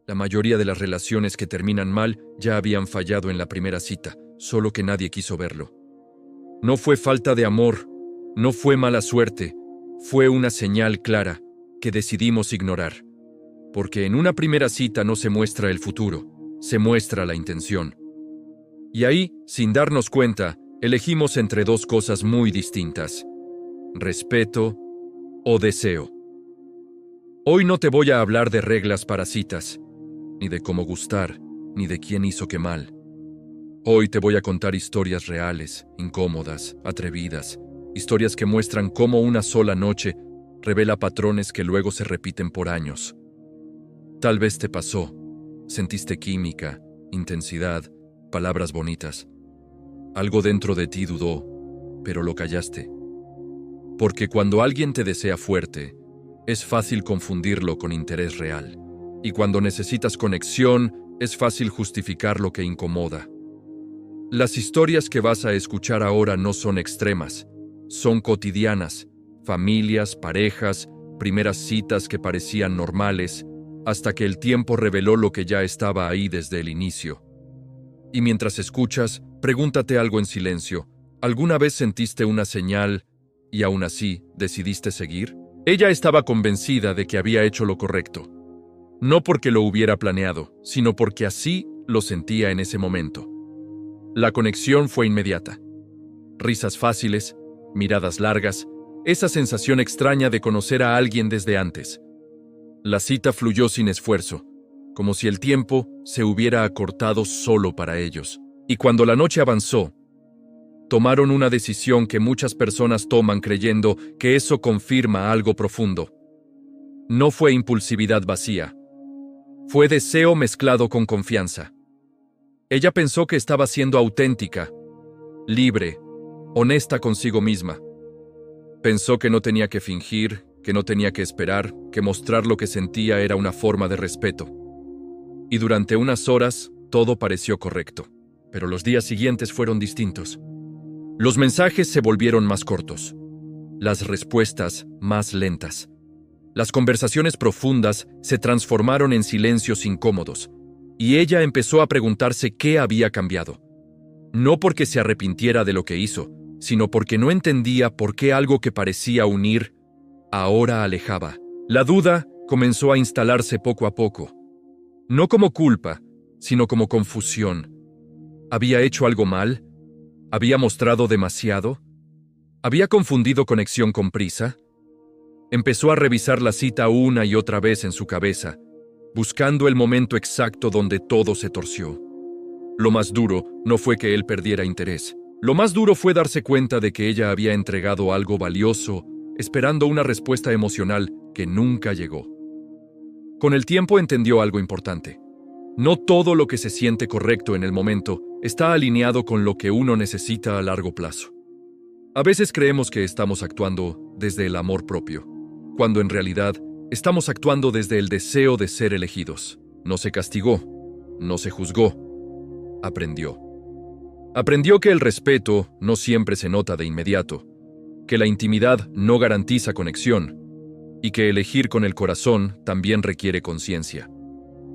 La mayoría de las relaciones que terminan mal ya habían fallado en la primera cita, solo que nadie quiso verlo. No fue falta de amor, no fue mala suerte, fue una señal clara que decidimos ignorar. Porque en una primera cita no se muestra el futuro, se muestra la intención. Y ahí, sin darnos cuenta, elegimos entre dos cosas muy distintas: respeto o deseo. Hoy no te voy a hablar de reglas para citas, ni de cómo gustar, ni de quién hizo qué mal. Hoy te voy a contar historias reales, incómodas, atrevidas, historias que muestran cómo una sola noche revela patrones que luego se repiten por años. Tal vez te pasó, sentiste química, intensidad, palabras bonitas. Algo dentro de ti dudó, pero lo callaste. Porque cuando alguien te desea fuerte, es fácil confundirlo con interés real. Y cuando necesitas conexión, es fácil justificar lo que incomoda. Las historias que vas a escuchar ahora no son extremas, son cotidianas. Familias, parejas, primeras citas que parecían normales, hasta que el tiempo reveló lo que ya estaba ahí desde el inicio. Y mientras escuchas, pregúntate algo en silencio. ¿Alguna vez sentiste una señal y aún así decidiste seguir? Ella estaba convencida de que había hecho lo correcto. No porque lo hubiera planeado, sino porque así lo sentía en ese momento. La conexión fue inmediata. Risas fáciles, miradas largas, esa sensación extraña de conocer a alguien desde antes. La cita fluyó sin esfuerzo, como si el tiempo se hubiera acortado solo para ellos. Y cuando la noche avanzó, tomaron una decisión que muchas personas toman creyendo que eso confirma algo profundo. No fue impulsividad vacía. Fue deseo mezclado con confianza. Ella pensó que estaba siendo auténtica, libre, honesta consigo misma. Pensó que no tenía que fingir, que no tenía que esperar, que mostrar lo que sentía era una forma de respeto. Y durante unas horas, todo pareció correcto. Pero los días siguientes fueron distintos. Los mensajes se volvieron más cortos. Las respuestas más lentas. Las conversaciones profundas se transformaron en silencios incómodos. Y ella empezó a preguntarse qué había cambiado. No porque se arrepintiera de lo que hizo, sino porque no entendía por qué algo que parecía unir, ahora alejaba. La duda comenzó a instalarse poco a poco. No como culpa, sino como confusión. ¿Había hecho algo mal? ¿Había mostrado demasiado? ¿Había confundido conexión con prisa? Empezó a revisar la cita una y otra vez en su cabeza, buscando el momento exacto donde todo se torció. Lo más duro no fue que él perdiera interés. Lo más duro fue darse cuenta de que ella había entregado algo valioso, esperando una respuesta emocional que nunca llegó. Con el tiempo entendió algo importante. No todo lo que se siente correcto en el momento está alineado con lo que uno necesita a largo plazo. A veces creemos que estamos actuando desde el amor propio, cuando en realidad estamos actuando desde el deseo de ser elegidos. No se castigó, no se juzgó, aprendió. Aprendió que el respeto no siempre se nota de inmediato, que la intimidad no garantiza conexión y que elegir con el corazón también requiere conciencia.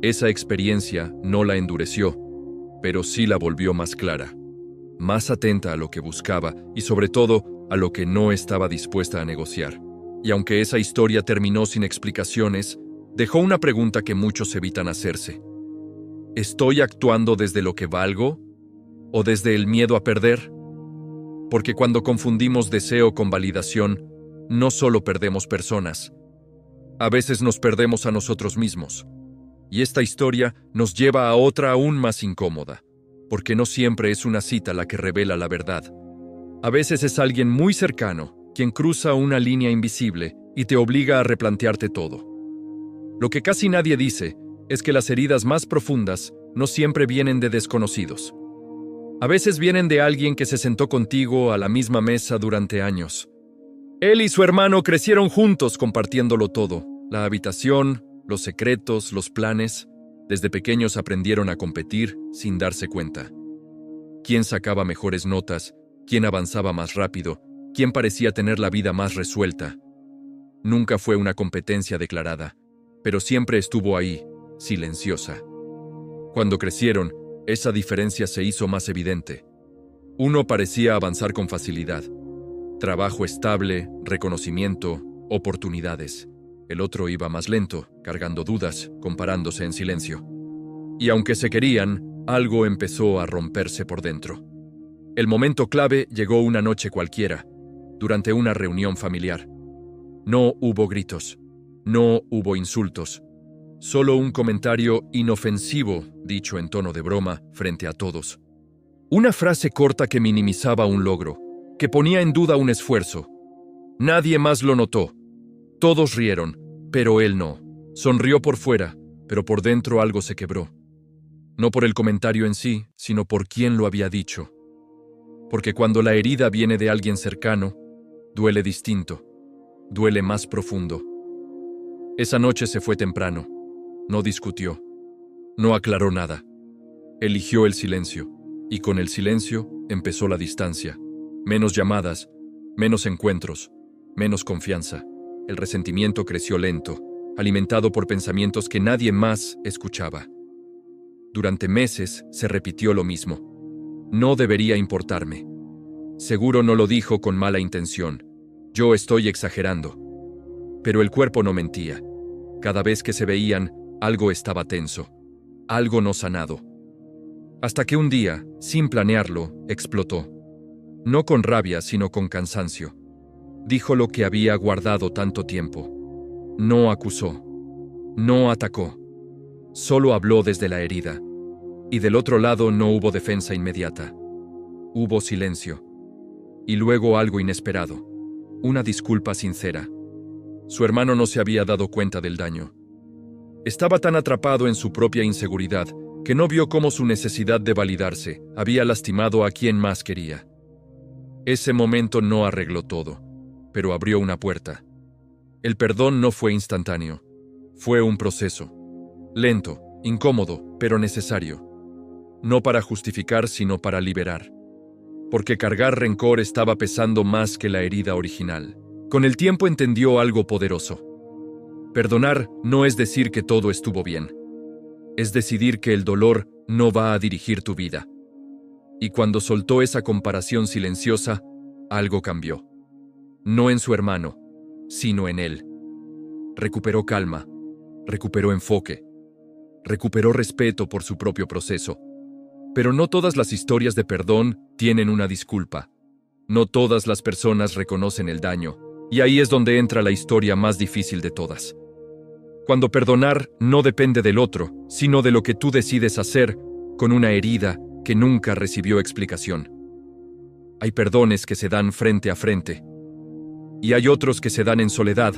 Esa experiencia no la endureció, pero sí la volvió más clara, más atenta a lo que buscaba y sobre todo a lo que no estaba dispuesta a negociar. Y aunque esa historia terminó sin explicaciones, dejó una pregunta que muchos evitan hacerse. ¿Estoy actuando desde lo que valgo o desde el miedo a perder? Porque cuando confundimos deseo con validación, no solo perdemos personas, a veces nos perdemos a nosotros mismos. Y esta historia nos lleva a otra aún más incómoda, porque no siempre es una cita la que revela la verdad. A veces es alguien muy cercano quien cruza una línea invisible y te obliga a replantearte todo. Lo que casi nadie dice es que las heridas más profundas no siempre vienen de desconocidos. A veces vienen de alguien que se sentó contigo a la misma mesa durante años. Él y su hermano crecieron juntos compartiéndolo todo, la habitación, los secretos, los planes. Desde pequeños aprendieron a competir sin darse cuenta. ¿Quién sacaba mejores notas? ¿Quién avanzaba más rápido? ¿Quién parecía tener la vida más resuelta? Nunca fue una competencia declarada, pero siempre estuvo ahí, silenciosa. Cuando crecieron, esa diferencia se hizo más evidente. Uno parecía avanzar con facilidad. Trabajo estable, reconocimiento, oportunidades. El otro iba más lento, cargando dudas, comparándose en silencio. Y aunque se querían, algo empezó a romperse por dentro. El momento clave llegó una noche cualquiera, durante una reunión familiar. No hubo gritos, no hubo insultos, solo un comentario inofensivo, dicho en tono de broma, frente a todos. Una frase corta que minimizaba un logro, que ponía en duda un esfuerzo. Nadie más lo notó. Todos rieron, pero él no. Sonrió por fuera, pero por dentro algo se quebró. No por el comentario en sí, sino por quién lo había dicho. Porque cuando la herida viene de alguien cercano, duele distinto, duele más profundo. Esa noche se fue temprano. No discutió. No aclaró nada. Eligió el silencio, y con el silencio empezó la distancia. Menos llamadas, menos encuentros, menos confianza. El resentimiento creció lento, alimentado por pensamientos que nadie más escuchaba. Durante meses se repitió lo mismo. No debería importarme. Seguro no lo dijo con mala intención. Yo estoy exagerando. Pero el cuerpo no mentía. Cada vez que se veían, algo estaba tenso. Algo no sanado. Hasta que un día, sin planearlo, explotó. No con rabia, sino con cansancio. Dijo lo que había guardado tanto tiempo. No acusó. No atacó. Solo habló desde la herida. Y del otro lado no hubo defensa inmediata. Hubo silencio. Y luego algo inesperado. Una disculpa sincera. Su hermano no se había dado cuenta del daño. Estaba tan atrapado en su propia inseguridad que no vio cómo su necesidad de validarse había lastimado a quien más quería. Ese momento no arregló todo, pero abrió una puerta. El perdón no fue instantáneo. Fue un proceso. Lento, incómodo, pero necesario. No para justificar, sino para liberar. Porque cargar rencor estaba pesando más que la herida original. Con el tiempo entendió algo poderoso. Perdonar no es decir que todo estuvo bien. Es decidir que el dolor no va a dirigir tu vida. Y cuando soltó esa comparación silenciosa, algo cambió. No en su hermano, sino en él. Recuperó calma, recuperó enfoque, recuperó respeto por su propio proceso. Pero no todas las historias de perdón tienen una disculpa. No todas las personas reconocen el daño, y ahí es donde entra la historia más difícil de todas. Cuando perdonar no depende del otro, sino de lo que tú decides hacer con una herida que nunca recibió explicación. Hay perdones que se dan frente a frente, y hay otros que se dan en soledad,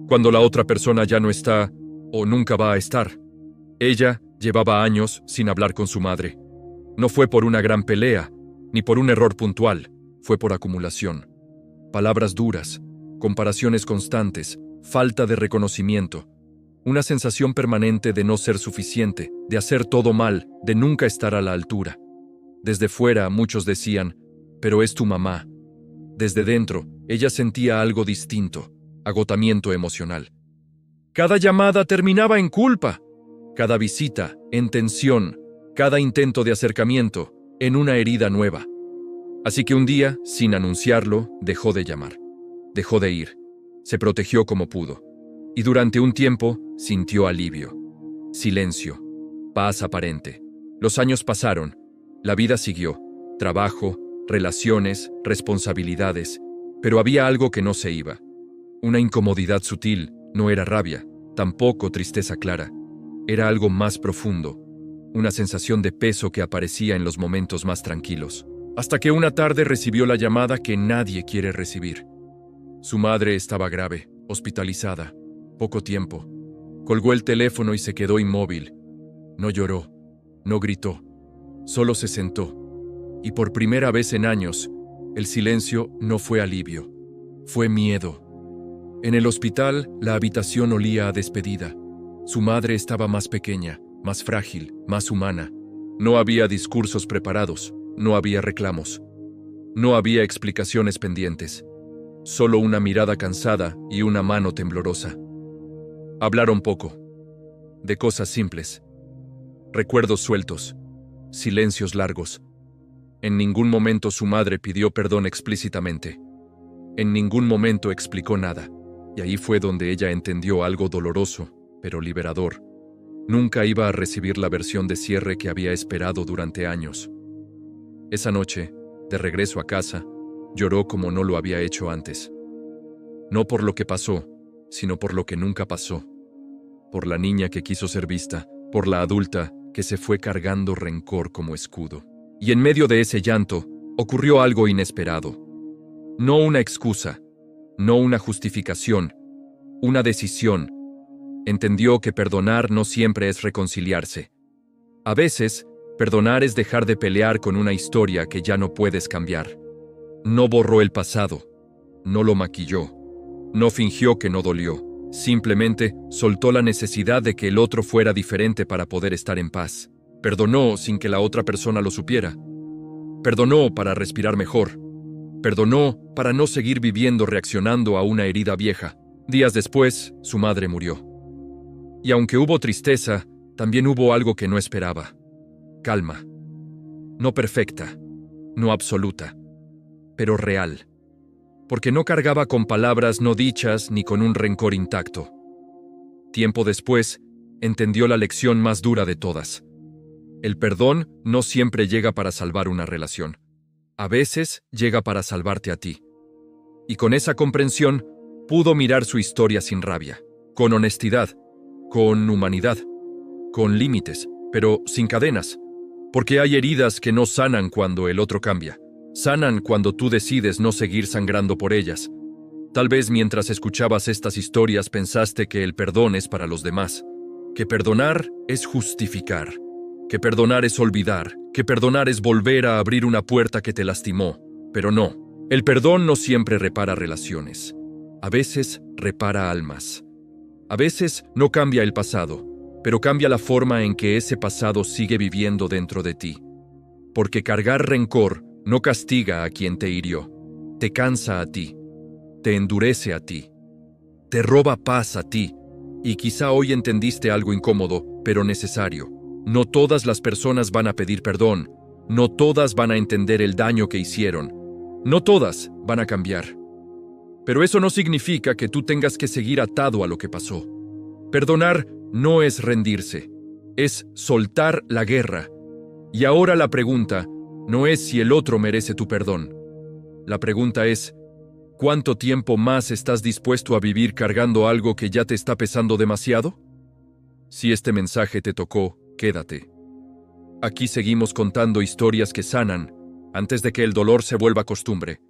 cuando la otra persona ya no está o nunca va a estar. Ella llevaba años sin hablar con su madre. No fue por una gran pelea, ni por un error puntual, fue por acumulación. Palabras duras, comparaciones constantes, falta de reconocimiento, una sensación permanente de no ser suficiente, de hacer todo mal, de nunca estar a la altura. Desde fuera muchos decían, pero es tu mamá. Desde dentro, ella sentía algo distinto, agotamiento emocional. Cada llamada terminaba en culpa, cada visita en tensión, cada intento de acercamiento en una herida nueva. Así que un día, sin anunciarlo, dejó de llamar. Dejó de ir. Se protegió como pudo. Y durante un tiempo sintió alivio. Silencio. Paz aparente. Los años pasaron. La vida siguió. Trabajo, relaciones, responsabilidades. Pero había algo que no se iba. Una incomodidad sutil. No era rabia, tampoco tristeza clara. Era algo más profundo. Una sensación de peso que aparecía en los momentos más tranquilos. Hasta que una tarde recibió la llamada que nadie quiere recibir. Su madre estaba grave, hospitalizada, poco tiempo. Colgó el teléfono y se quedó inmóvil. No lloró, no gritó, solo se sentó. Y por primera vez en años, el silencio no fue alivio, fue miedo. En el hospital, la habitación olía a despedida. Su madre estaba más pequeña, más frágil, más humana. No había discursos preparados, no había reclamos. No había explicaciones pendientes. Solo una mirada cansada y una mano temblorosa. Hablaron poco. de cosas simples. Recuerdos sueltos, silencios largos. En ningún momento su madre pidió perdón explícitamente. En ningún momento explicó nada. Y ahí fue donde ella entendió algo doloroso, pero liberador. Nunca iba a recibir la versión de cierre que había esperado durante años. Esa noche, de regreso a casa, lloró como no lo había hecho antes. No por lo que pasó, sino por lo que nunca pasó. Por la niña que quiso ser vista, por la adulta que se fue cargando rencor como escudo. Y en medio de ese llanto, ocurrió algo inesperado. No una excusa, no una justificación, una decisión. Entendió que perdonar no siempre es reconciliarse. A veces, perdonar es dejar de pelear con una historia que ya no puedes cambiar. No borró el pasado, no lo maquilló, no fingió que no dolió. Simplemente soltó la necesidad de que el otro fuera diferente para poder estar en paz. Perdonó sin que la otra persona lo supiera. Perdonó para respirar mejor. Perdonó para no seguir viviendo reaccionando a una herida vieja. Días después, su madre murió. Y aunque hubo tristeza, también hubo algo que no esperaba. Calma. No perfecta, no absoluta, pero real. Porque no cargaba con palabras no dichas ni con un rencor intacto. Tiempo después, entendió la lección más dura de todas. El perdón no siempre llega para salvar una relación. A veces llega para salvarte a ti. Y con esa comprensión, pudo mirar su historia sin rabia, con honestidad, con humanidad, con límites, pero sin cadenas. Porque hay heridas que no sanan cuando el otro cambia. Sanan cuando tú decides no seguir sangrando por ellas. Tal vez mientras escuchabas estas historias pensaste que el perdón es para los demás, que perdonar es justificar, que perdonar es olvidar, que perdonar es volver a abrir una puerta que te lastimó. Pero no, el perdón no siempre repara relaciones. A veces repara almas. A veces no cambia el pasado, pero cambia la forma en que ese pasado sigue viviendo dentro de ti. Porque cargar rencor no castiga a quien te hirió, te cansa a ti, te endurece a ti, te roba paz a ti, y quizá hoy entendiste algo incómodo, pero necesario. No todas las personas van a pedir perdón, no todas van a entender el daño que hicieron, no todas van a cambiar. Pero eso no significa que tú tengas que seguir atado a lo que pasó. Perdonar no es rendirse, es soltar la guerra. Y ahora la pregunta no es si el otro merece tu perdón. La pregunta es, ¿cuánto tiempo más estás dispuesto a vivir cargando algo que ya te está pesando demasiado? Si este mensaje te tocó, quédate. Aquí seguimos contando historias que sanan antes de que el dolor se vuelva costumbre.